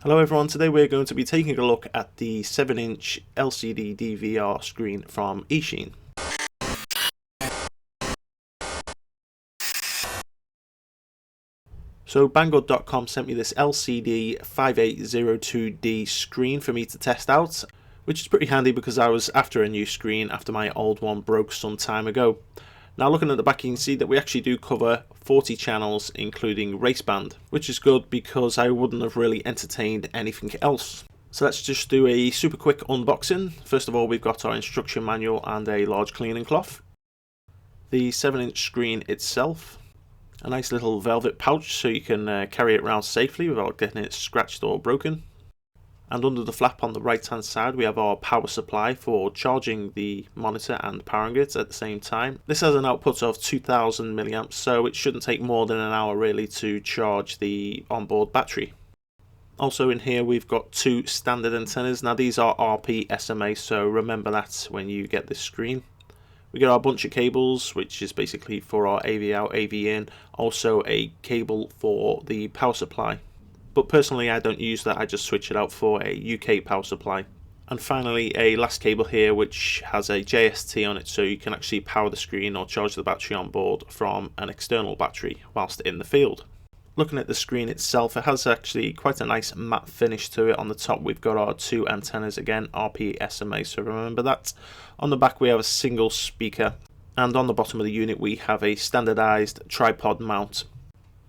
Hello everyone, today we're going to be taking a look at the 7-inch LCD DVR screen from Eachine. So Banggood.com sent me this LCD5802D screen for me to test out, which is pretty handy because I was after a new screen after my old one broke some time ago. Now looking at the back, you can see that we actually do cover 40 channels including raceband, which is good because I wouldn't have really entertained anything else. So let's just do a super quick unboxing. First of all, we've got our instruction manual and a large cleaning cloth. The 7-inch screen itself. A nice little velvet pouch so you can carry it around safely without getting it scratched or broken. And under the flap on the right hand side we have our power supply for charging the monitor and powering it at the same time. This has an output of 2000 milliamps, so it shouldn't take more than an hour really to charge the onboard battery. Also in here we've got two standard antennas. Now these are RP SMA, so remember that when you get this screen. We got our bunch of cables, which is basically for our AV out, AV in, also a cable for the power supply. But personally I don't use that, I just switch it out for a UK power supply. And finally a last cable here which has a JST on it, so you can actually power the screen or charge the battery on board from an external battery whilst in the field. Looking at the screen itself, it has actually quite a nice matte finish to it. On the top we've got our two antennas, again RP SMA, so remember that. On the back we have a single speaker, and on the bottom of the unit we have a standardized tripod mount.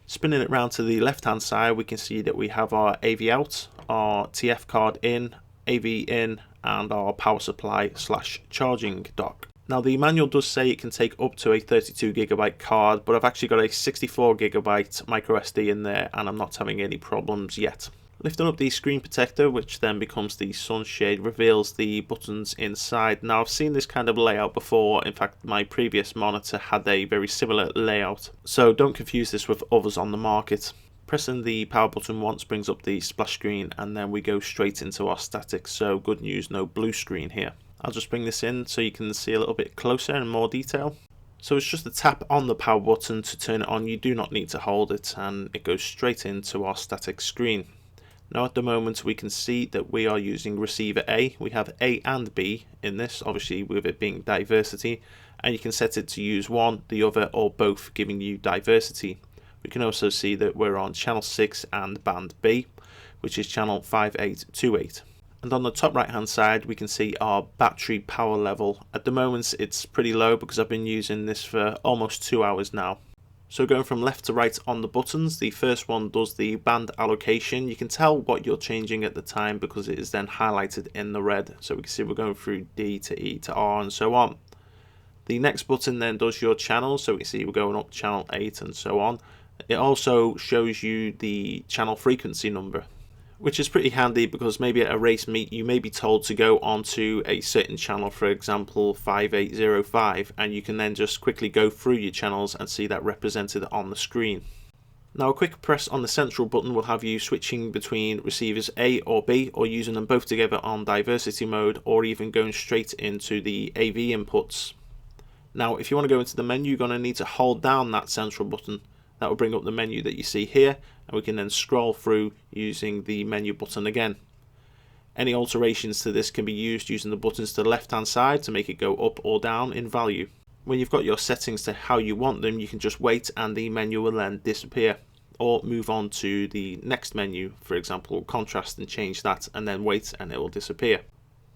Spinning it round to the left hand side we can see that we have our AV out, our TF card in, AV in, and our power supply / charging dock. Now the manual does say it can take up to a 32GB card, but I've actually got a 64GB micro SD in there and I'm not having any problems yet. Lifting up the screen protector, which then becomes the sunshade, reveals the buttons inside. Now I've seen this kind of layout before, in fact my previous monitor had a very similar layout, so don't confuse this with others on the market. Pressing the power button once brings up the splash screen and then we go straight into our static, so good news, no blue screen here. I'll just bring this in so you can see a little bit closer and more detail. So it's just a tap on the power button to turn it on, you do not need to hold it, and it goes straight into our static screen. Now at the moment we can see that we are using receiver A. We have A and B in this, obviously with it being diversity, and you can set it to use one, the other, or both, giving you diversity. We can also see that we're on channel 6 and band B, which is channel 5828. And on the top right hand side we can see our battery power level. At the moment it's pretty low because I've been using this for almost 2 hours now. So going from left to right on the buttons, the first one does the band allocation. You can tell what you're changing at the time because it is then highlighted in the red. So we can see we're going through D to E to R and so on. The next button then does your channels, so we can see we're going up channel 8 and so on. It also shows you the channel frequency number, which is pretty handy because maybe at a race meet you may be told to go onto a certain channel, for example 5805, and you can then just quickly go through your channels and see that represented on the screen. Now a quick press on the central button will have you switching between receivers A or B, or using them both together on diversity mode, or even going straight into the AV inputs. Now if you want to go into the menu you're going to need to hold down that central button. That will bring up the menu that you see here, and we can then scroll through using the menu button again. Any alterations to this can be used using the buttons to the left hand side to make it go up or down in value. When you've got your settings to how you want them, you can just wait and the menu will then disappear, or move on to the next menu, for example contrast, and change that and then wait and it will disappear.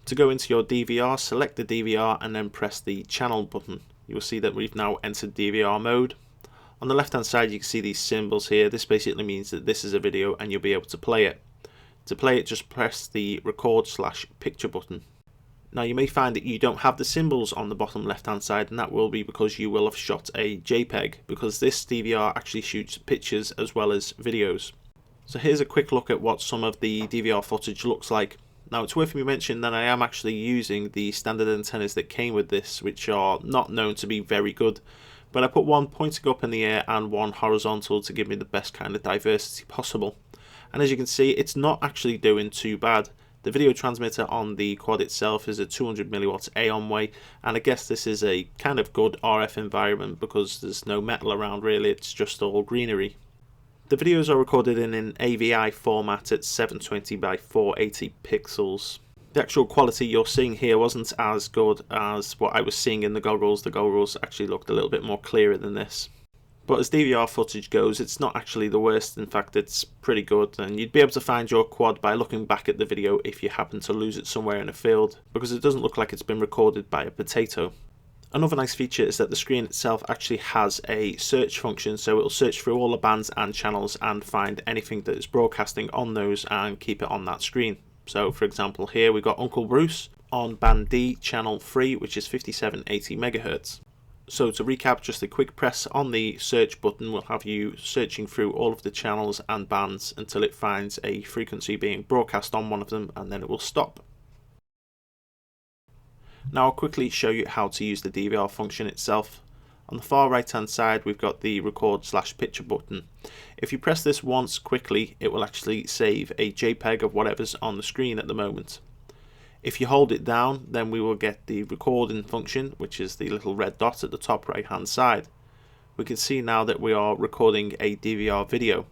To go into your DVR, select the DVR and then press the channel button. You'll see that we've now entered DVR mode. On the left hand side you can see these symbols here. This basically means that this is a video and you'll be able to play it. To play it just press the record / picture button. Now you may find that you don't have the symbols on the bottom left hand side, and that will be because you will have shot a JPEG, because this DVR actually shoots pictures as well as videos. So here's a quick look at what some of the DVR footage looks like. Now it's worth me mentioning that I am actually using the standard antennas that came with this, which are not known to be very good. But I put one pointing up in the air and one horizontal to give me the best kind of diversity possible. And as you can see, it's not actually doing too bad. The video transmitter on the quad itself is a 200mW AOM, and I guess this is a kind of good RF environment because there's no metal around really, it's just all greenery. The videos are recorded in an AVI format at 720 by 480 pixels. The actual quality you're seeing here wasn't as good as what I was seeing in the goggles. The goggles actually looked a little bit more clearer than this. But as DVR footage goes, it's not actually the worst. In fact, it's pretty good, and you'd be able to find your quad by looking back at the video if you happen to lose it somewhere in a field, because it doesn't look like it's been recorded by a potato. Another nice feature is that the screen itself actually has a search function, so it'll search through all the bands and channels and find anything that is broadcasting on those and keep it on that screen. So for example, here we've got Uncle Bruce on band D, channel 3, which is 5780 MHz. So to recap, just a quick press on the search button will have you searching through all of the channels and bands until it finds a frequency being broadcast on one of them, and then it will stop. Now I'll quickly show you how to use the DVR function itself. On the far right hand side we've got the record/picture button. If you press this once quickly, it will actually save a JPEG of whatever's on the screen at the moment. If you hold it down, then we will get the recording function, which is the little red dot at the top right hand side. We can see now that we are recording a DVR video.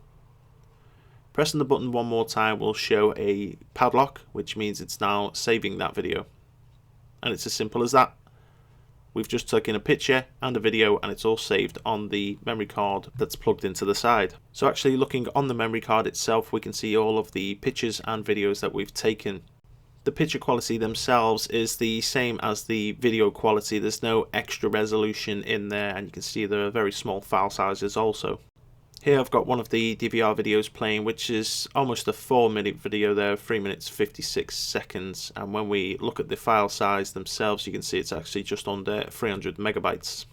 Pressing the button one more time will show a padlock, which means it's now saving that video. And it's as simple as that. We've just taken a picture and a video, and it's all saved on the memory card that's plugged into the side. So actually looking on the memory card itself, we can see all of the pictures and videos that we've taken. The picture quality themselves is the same as the video quality. There's no extra resolution in there, and you can see there are very small file sizes also. Here I've got one of the DVR videos playing, which is almost a 4-minute video there, 3 minutes 56 seconds, and when we look at the file size themselves, you can see it's actually just under 300 megabytes.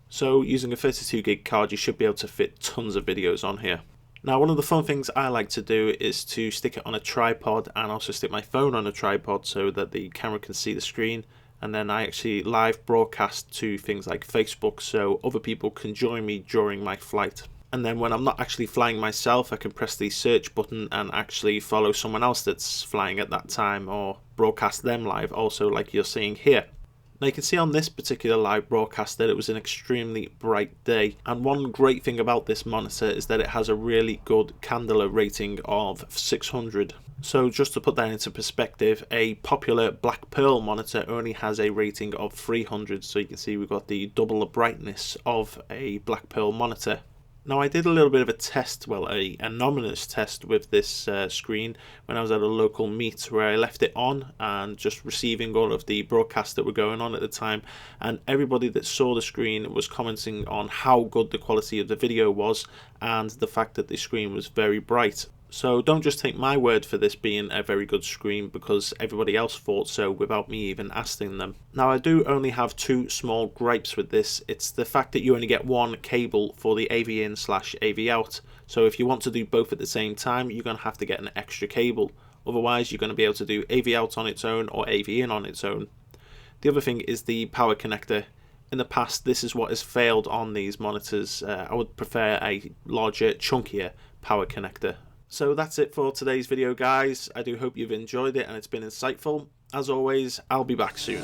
So using a 32 gig card, you should be able to fit tons of videos on here. Now, one of the fun things I like to do is to stick it on a tripod and also stick my phone on a tripod so that the camera can see the screen, and then I actually live broadcast to things like Facebook so other people can join me during my flight. And then when I'm not actually flying myself, I can press the search button and actually follow someone else that's flying at that time or broadcast them live also, like you're seeing here. Now you can see on this particular live broadcast that it was an extremely bright day, and one great thing about this monitor is that it has a really good candela rating of 600. So just to put that into perspective, a popular Black Pearl monitor only has a rating of 300, so you can see we've got the double the brightness of a Black Pearl monitor. Now I did a little bit of a test, well a anonymous test with this screen when I was at a local meet where I left it on and just receiving all of the broadcasts that were going on at the time, and everybody that saw the screen was commenting on how good the quality of the video was and the fact that the screen was very bright. So don't just take my word for this being a very good screen, because everybody else thought so without me even asking them. Now I do only have two small gripes with this. It's the fact that you only get one cable for the AV in/AV out. So if you want to do both at the same time, you're going to have to get an extra cable. Otherwise you're going to be able to do AV out on its own or AV in on its own. The other thing is the power connector. In the past, this is what has failed on these monitors. I would prefer a larger, chunkier power connector. So that's it for today's video, guys. I do hope you've enjoyed it and it's been insightful. As always, I'll be back soon.